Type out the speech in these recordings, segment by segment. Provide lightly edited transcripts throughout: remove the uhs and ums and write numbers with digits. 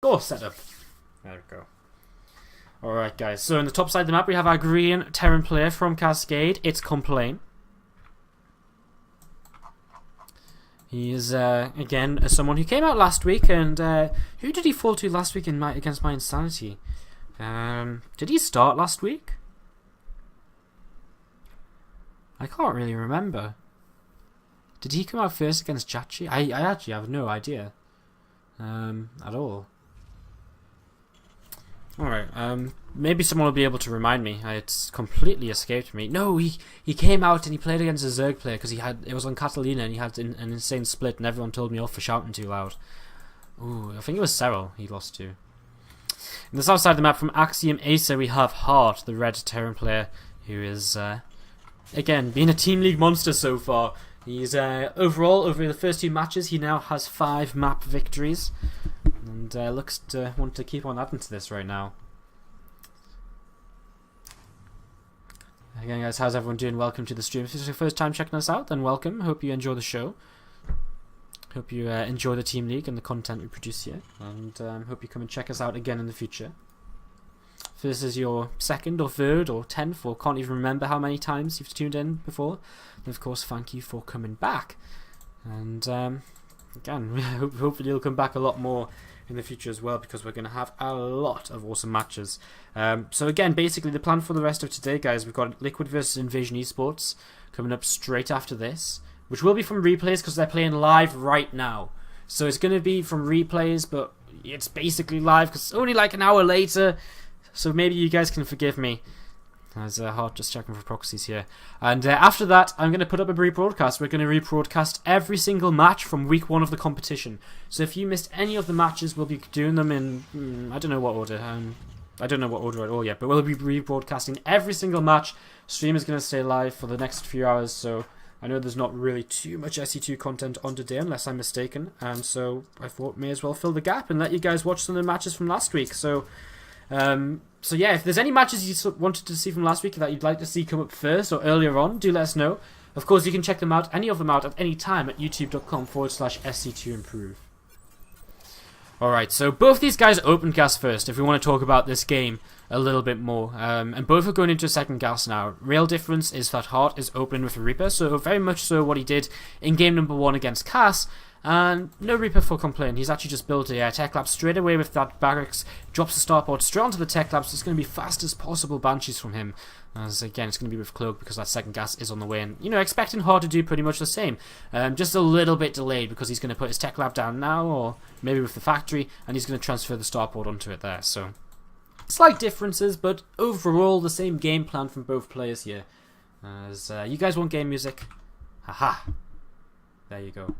Score setup. There we go. Alright guys, so in the top side of the map we have our green Terran player from Cascade. It's Complain. He is, again, someone who came out last week, and who did he fall to last week against my Insanity? Did he start last week? I can't really remember. Did he come out first against Chachi? I actually have no idea. At all. Alright, maybe someone will be able to remind me. It's completely escaped me. No, he came out and he played against a Zerg player because it was on Catalina and he had an insane split and everyone told me off for shouting too loud. Ooh, I think it was Cyril he lost to. In the south side of the map from AxiomAcer we have Hart, the red Terran player, who is, again, being a Team League monster so far. He's, overall, over the first 2 matches, he now has 5 map victories. And looks to want to keep on adding to this right now. Again guys, how's everyone doing? Welcome to the stream. If this is your first time checking us out, then welcome. Hope you enjoy the show. Hope you enjoy the Team League and the content we produce here. And hope you come and check us out again in the future. If this is your 2nd or 3rd or 10th or can't even remember how many times you've tuned in before, then of course thank you for coming back. And again, hopefully you'll come back a lot more in the future as well, because we're going to have a lot of awesome matches. So again, basically the plan for the rest of today, guys, we've got Liquid versus Invasion Esports coming up straight after this, which will be from replays because they're playing live right now. So it's going to be from replays, but it's basically live because it's only like an hour later. So maybe you guys can forgive me. There's Hart just checking for proxies here. And after that, I'm going to put up a rebroadcast. We're going to rebroadcast every single match from week 1 of the competition. So if you missed any of the matches, we'll be doing them in, I don't know what order. I don't know what order at all yet, but we'll be rebroadcasting every single match. Stream is going to stay live for the next few hours, so I know there's not really too much SE2 content on today, unless I'm mistaken. And so I thought may as well fill the gap and let you guys watch some of the matches from last week. So yeah, if there's any matches you wanted to see from last week that you'd like to see come up first or earlier on, do let us know. Of course, you can check them out, any of them out at any time at youtube.com/SC2improve. Alright, so both these guys opened gas first, if we want to talk about this game a little bit more. And both are going into second gas now. Real difference is that Hart is opening with a Reaper, so very much so what he did in game number 1 against Cass. And no Reaper for Complain. He's actually just built a tech lab straight away with that barracks, drops the starport straight onto the tech lab, so it's going to be fast as possible Banshees from him. As again, it's going to be with Cloak because that second gas is on the way, and you know, expecting Hard to do pretty much the same. Just a little bit delayed because he's going to put his tech lab down now, or maybe with the factory, and he's going to transfer the starport onto it there. So slight differences, but overall the same game plan from both players here. As you guys want game music? Haha! There you go.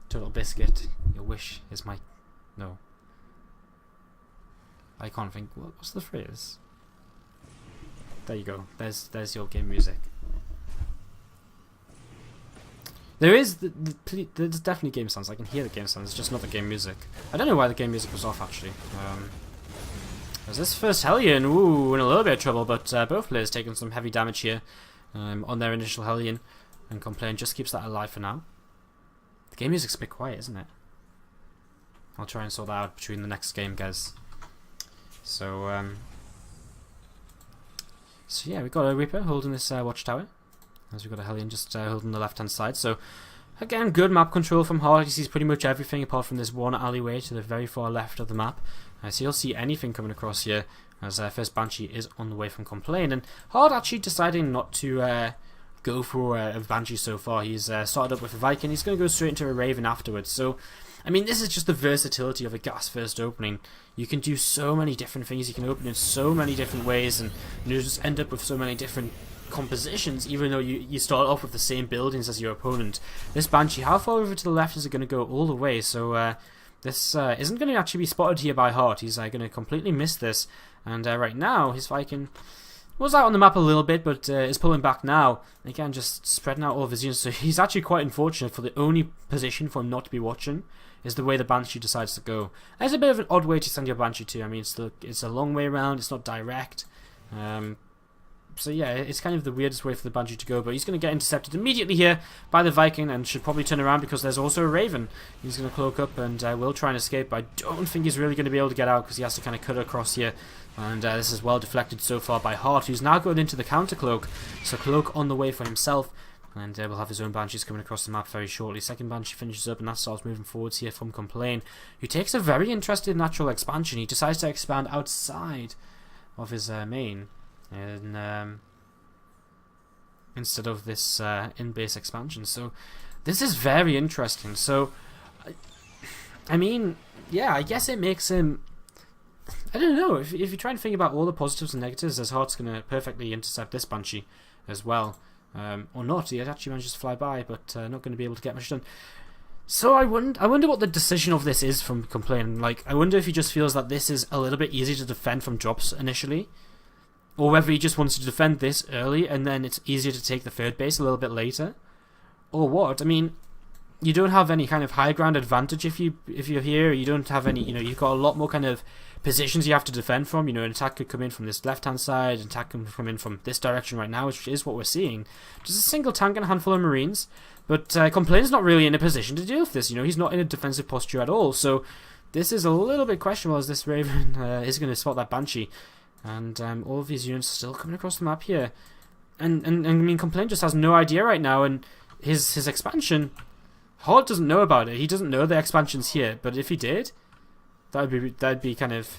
Total Biscuit, your wish is my... No. I can't think... What's the phrase? There you go. There's your game music. There's definitely game sounds. I can hear the game sounds. It's just not the game music. I don't know why the game music was off, actually. As this first Hellion, ooh, in a little bit of trouble, but both players taking some heavy damage here on their initial Hellion, and Complain just keeps that alive for now. The game music's a bit quiet, isn't it? I'll try and sort that out between the next game, guys. So yeah, we've got a Reaper holding this watchtower, as we've got a Hellion just holding the left-hand side. So again, good map control from Hard. He sees pretty much everything apart from this one alleyway to the very far left of the map. So you'll see anything coming across here, as first Banshee is on the way from Complain. And Hard actually deciding not to go for a Banshee so far. He's started up with a Viking. He's going to go straight into a Raven afterwards. So, I mean, this is just the versatility of a gas first opening. You can do so many different things. You can open in so many different ways, and you just end up with so many different compositions, even though you start off with the same buildings as your opponent. This Banshee, how far over to the left is it going to go? All the way. So this isn't going to actually be spotted here by Hart. He's going to completely miss this. And right now, his Viking was out on the map a little bit, but is pulling back now. Again, just spreading out all of his units. So he's actually quite unfortunate, for the only position for him not to be watching is the way the Banshee decides to go. It's a bit of an odd way to send your Banshee to. I mean, it's a long way around. It's not direct. So yeah, it's kind of the weirdest way for the Banshee to go, but he's going to get intercepted immediately here by the Viking and should probably turn around because there's also a Raven. He's going to cloak up and will try and escape, but I don't think he's really going to be able to get out because he has to kind of cut across here. And this is well deflected so far by Hart, who's now going into the counter cloak. So cloak on the way for himself, and will have his own Banshees coming across the map very shortly. Second Banshee finishes up, and that starts moving forwards here from Complain, who takes a very interesting natural expansion. He decides to expand outside of his main, and instead of this in-base expansion. So this is very interesting. So I mean, yeah, I guess it makes him, I don't know, if you try and think about all the positives and negatives, there's Hart's going to perfectly intercept this Banshee as well. Or not, he actually manages to fly by, but not going to be able to get much done. So I wonder what the decision of this is from Complain. Like, I wonder if he just feels that this is a little bit easy to defend from drops initially, or whether he just wants to defend this early and then it's easier to take the third base a little bit later, or what. I mean, you don't have any kind of high ground advantage if you're here. You don't have any, you've got a lot more kind of positions you have to defend from. An attack could come in from this left hand side, an attack can come in from this direction right now, which is what we're seeing. Just a single tank and a handful of Marines, but Complain's not really in a position to deal with this. He's not in a defensive posture at all, so this is a little bit questionable as this Raven is going to spot that Banshee, and all of these units are still coming across the map here, and I mean, Complain just has no idea right now, and his expansion, Hart doesn't know about it. He doesn't know the expansion's here, but if he did, that'd be kind of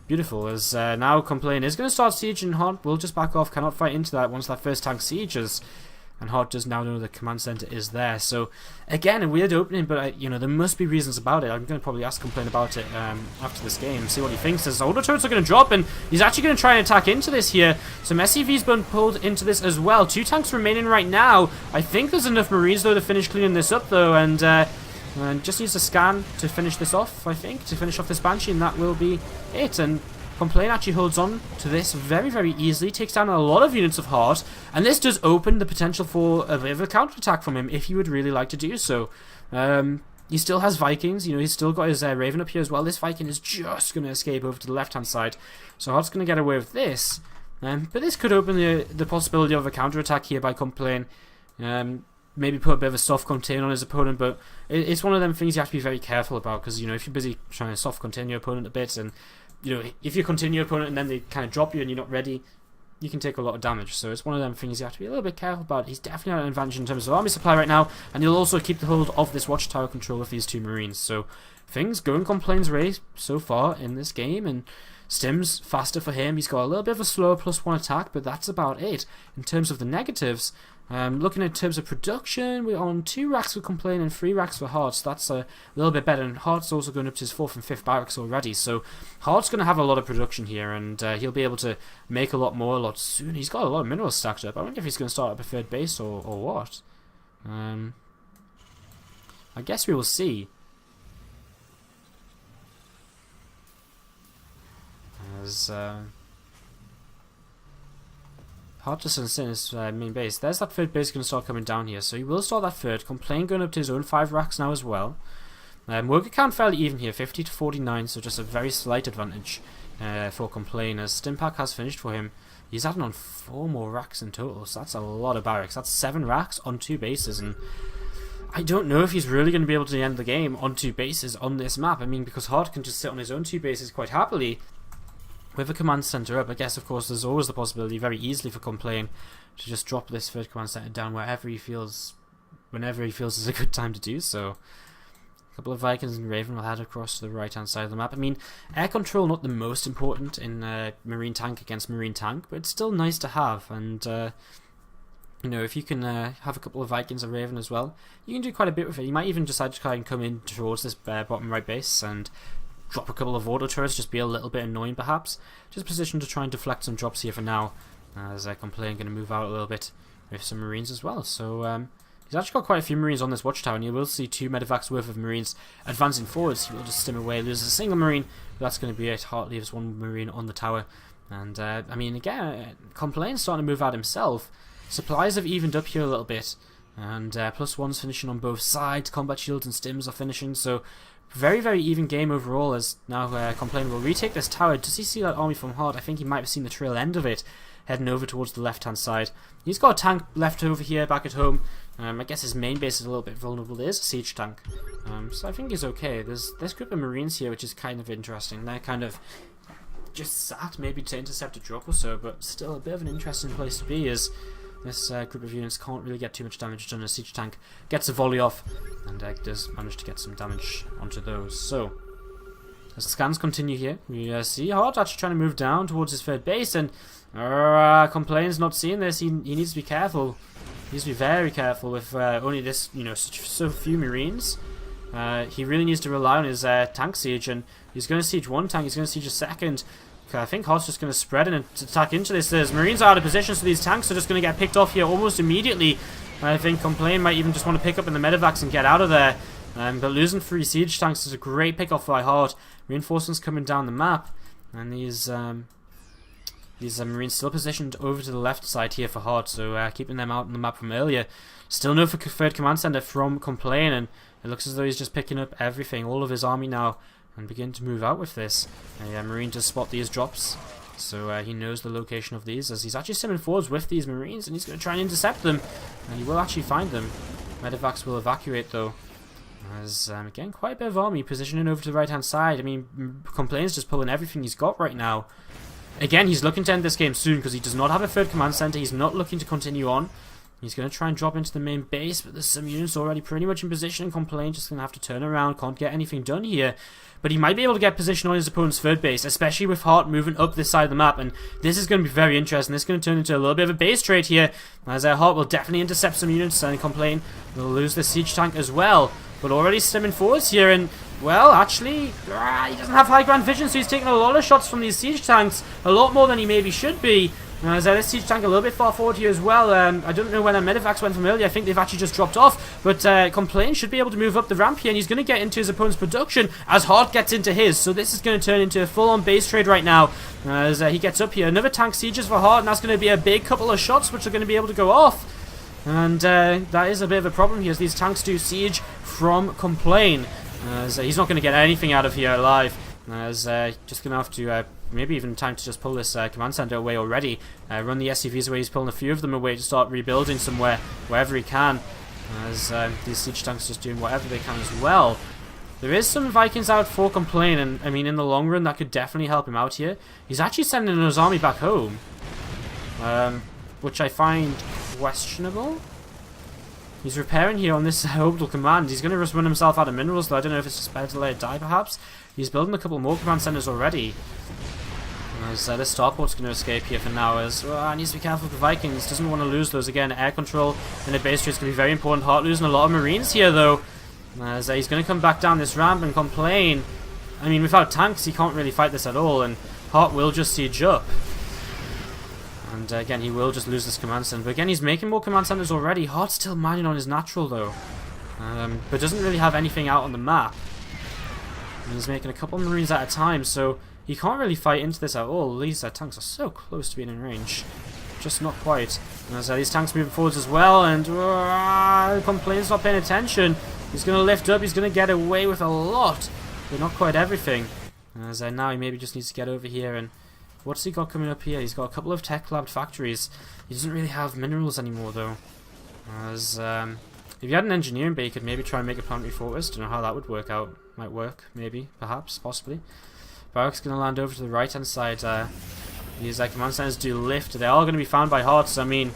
beautiful, as now Complain is going to start siege, and Hart will just back off, cannot fight into that once that first tank sieges, and Hart does now know the command center is there. So again, a weird opening, but there must be reasons about it. I'm going to probably ask Complain about it after this game, see what he thinks. As auto turrets are going to drop, and he's actually going to try and attack into this here. Some SCV's been pulled into this as well. 2 tanks remaining right now. I think there's enough Marines though to finish cleaning this up though, and just needs a scan to finish this off, I think, to finish off this Banshee, and that will be it. And Complain actually holds on to this very, very easily, takes down a lot of units of Hart, and this does open the potential for a bit of a counter-attack from him if he would really like to do so. He still has Vikings, he's still got his Raven up here as well. This Viking is just going to escape over to the left-hand side, so Hart's going to get away with this. But this could open the possibility of a counter-attack here by Complain. Maybe put a bit of a soft contain on his opponent, but it's one of them things you have to be very careful about, because if you're busy trying to soft contain your opponent a bit, and if you contain your opponent and then they kind of drop you and you're not ready, you can take a lot of damage. So it's one of them things you have to be a little bit careful about. He's definitely at an advantage in terms of army supply right now, and he'll also keep the hold of this watchtower control with these 2 Marines. So things going Complain's way so far in this game, and Stim's faster for him. He's got a little bit of a slower +1 attack, but that's about it. In terms of the negatives, looking in terms of production, we're on 2 racks for Complain and 3 racks for Hart, so that's a little bit better, and Hart's also going up to his 4th and 5th barracks already, so Hart's going to have a lot of production here, and he'll be able to make a lot more a lot soon. He's got a lot of minerals stacked up. I wonder if he's going to start up a 3rd base or what. I guess we will see. As Hart just in his main base. There's that 3rd base going to start coming down here, so he will start that 3rd. Complain going up to his own 5 racks now as well. Worker count fairly even here, 50 to 49, so just a very slight advantage for Complain, as Stimpack has finished for him. He's adding on 4 more racks in total, so that's a lot of barracks. That's 7 racks on 2 bases, and I don't know if he's really going to be able to end the game on 2 bases on this map. I mean, because Hart can just sit on his own 2 bases quite happily with a command center up. I guess, of course, there's always the possibility very easily for Complain to just drop this 3rd command center down whenever he feels is a good time to do so. A couple of Vikings and Raven will head across to the right-hand side of the map. I mean, air control not the most important in Marine tank against Marine tank, but it's still nice to have, and if you can have a couple of Vikings and Raven as well, you can do quite a bit with it. You might even decide to try and come in towards this bottom right base and drop a couple of auto turrets, just be a little bit annoying perhaps. Just positioned to try and deflect some drops here for now, as Complain going to move out a little bit with some Marines as well. So he's actually got quite a few Marines on this watchtower, and you will see 2 medevacs worth of Marines advancing forwards. He will just stim away, loses a single Marine, but that's going to be it. Hart leaves 1 Marine on the tower, and I mean, again, Complain's starting to move out himself. Supplies have evened up here a little bit, and +1's finishing on both sides. Combat shields and stims are finishing, so very, very even game overall, as now Complain will retake this tower. Does he see that army from Hart? I think he might have seen the trail end of it, heading over towards the left-hand side. He's got a tank left over here back at home. I guess his main base is a little bit vulnerable. There's a siege tank. So I think he's okay. There's this group of Marines here, which is kind of interesting. They're kind of just sat maybe to intercept a drop or so, but still a bit of an interesting place to be, as this group of units can't really get too much damage done. A siege tank gets a volley off, and does manage to get some damage onto those. So as the scans continue here, we see Hart actually trying to move down towards his third base, and Complain's not seeing this. He needs to be careful. He needs to be very careful with only this, so few Marines. He really needs to rely on his tank siege, and he's going to siege one tank, he's going to siege a second. I think Hart's just going to spread and attack into this. There's Marines are out of position, so these tanks are just going to get picked off here almost immediately. I think Complain might even just want to pick up in the medevacs and get out of there. But losing 3 siege tanks is a great pick-off by Hart. Reinforcements coming down the map, and these Marines still positioned over to the left side here for Hart, so keeping them out on the map from earlier. Still no third command center from Complain, and it looks as though he's just picking up everything, all of his army now, and begin to move out with this. Marine does spot these drops, so he knows the location of these, as he's actually sending forwards with these Marines, and he's going to try and intercept them, and he will actually find them. Medevacs will evacuate though, as again, quite a bit of army positioning over to the right hand side. I mean, Complain's just pulling everything he's got right now. Again, he's looking to end this game soon because he does not have a third command center. He's not looking to continue on. He's going to try and drop into the main base, but there's some units already pretty much in position, and Complain just going to have to turn around, can't get anything done here. But he might be able to get position on his opponent's third base, especially with Hart moving up this side of the map, and this is going to be very interesting. This is going to turn into a little bit of a base trade here, as Hart will definitely intercept some units, and Complain will lose the siege tank as well. But already stemming forwards here, and well, actually, he doesn't have high ground vision, so he's taking a lot of shots from these siege tanks, a lot more than he maybe should be. As this siege tank a little bit far forward here as well. I don't know where the medevacs went from earlier. I think they've actually just dropped off. But Complain should be able to move up the ramp here, and he's going to get into his opponent's production as Hart gets into his. So this is going to turn into a full-on base trade right now as he gets up here. Another tank sieges for Hart, and that's going to be a big couple of shots which are going to be able to go off. And that is a bit of a problem here, as these tanks do siege from Complain. As he's not going to get anything out of here alive. As just going to have to maybe even time to just pull this command center away already. Run the SCVs away. He's pulling a few of them away to start rebuilding somewhere, wherever he can. As these siege tanks just doing whatever they can as well. There is some Vikings out for Complain, and I mean in the long run that could definitely help him out here. He's actually sending his army back home, which I find questionable. He's repairing here on this orbital command. He's going to just run himself out of minerals, though I don't know if it's just better to let it die perhaps. He's building a couple more command centers already. As this starport's going to escape here for now, as he needs to be careful with the Vikings. Doesn't want to lose those again. Air control in a base trade is going to be very important. Hart losing a lot of Marines here though, as he's going to come back down this ramp and Complain. I mean, without tanks he can't really fight this at all, and Hart will just siege up. And again, he will just lose this command center. But again, he's making more command centers already. Hart's still mining on his natural though, but doesn't really have anything out on the map. And he's making a couple of Marines at a time, so he can't really fight into this at all. These tanks are so close to being in range. Just not quite. And as these tanks moving forwards as well, and Complain's not paying attention. He's going to lift up, he's going to get away with a lot, but not quite everything. As now he maybe just needs to get over here, and what's he got coming up here? He's got a couple of tech lab factories. He doesn't really have minerals anymore though. As if you had an engineering bay, you could maybe try and make a planetary fortress. Don't know how that would work out. Might work, maybe, perhaps, possibly. Barrack's going to land over to the right hand side. These command centers do lift. They are going to be found by Hart, so I mean,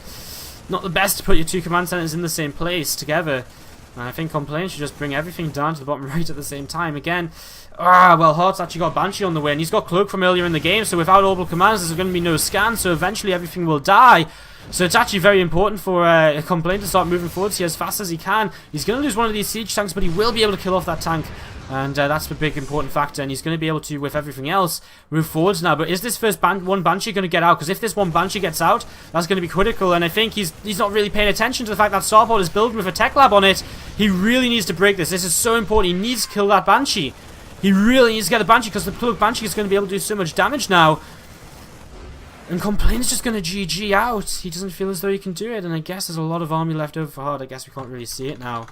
not the best to put your two command centers in the same place together. And I think Complain should just bring everything down to the bottom right at the same time. Again, well, Hart's actually got Banshee on the way, and he's got Cloak from earlier in the game, so without orbital commands there's going to be no scan, so eventually everything will die. So it's actually very important for Complain to start moving forwards here as fast as he can. He's going to lose one of these siege tanks, but he will be able to kill off that tank. And that's the big important factor, and he's going to be able to, with everything else, move forwards now. But is this first one Banshee going to get out? Because if this one Banshee gets out, that's going to be critical, and I think he's not really paying attention to the fact that starport is built with a tech lab on it. He really needs to break this. This is so important. He needs to kill that Banshee. He really needs to get the Banshee, because the plug Banshee is going to be able to do so much damage now. And Complain's just going to GG out. He doesn't feel as though he can do it, and I guess there's a lot of army left over for Hart. I guess we can't really see it now.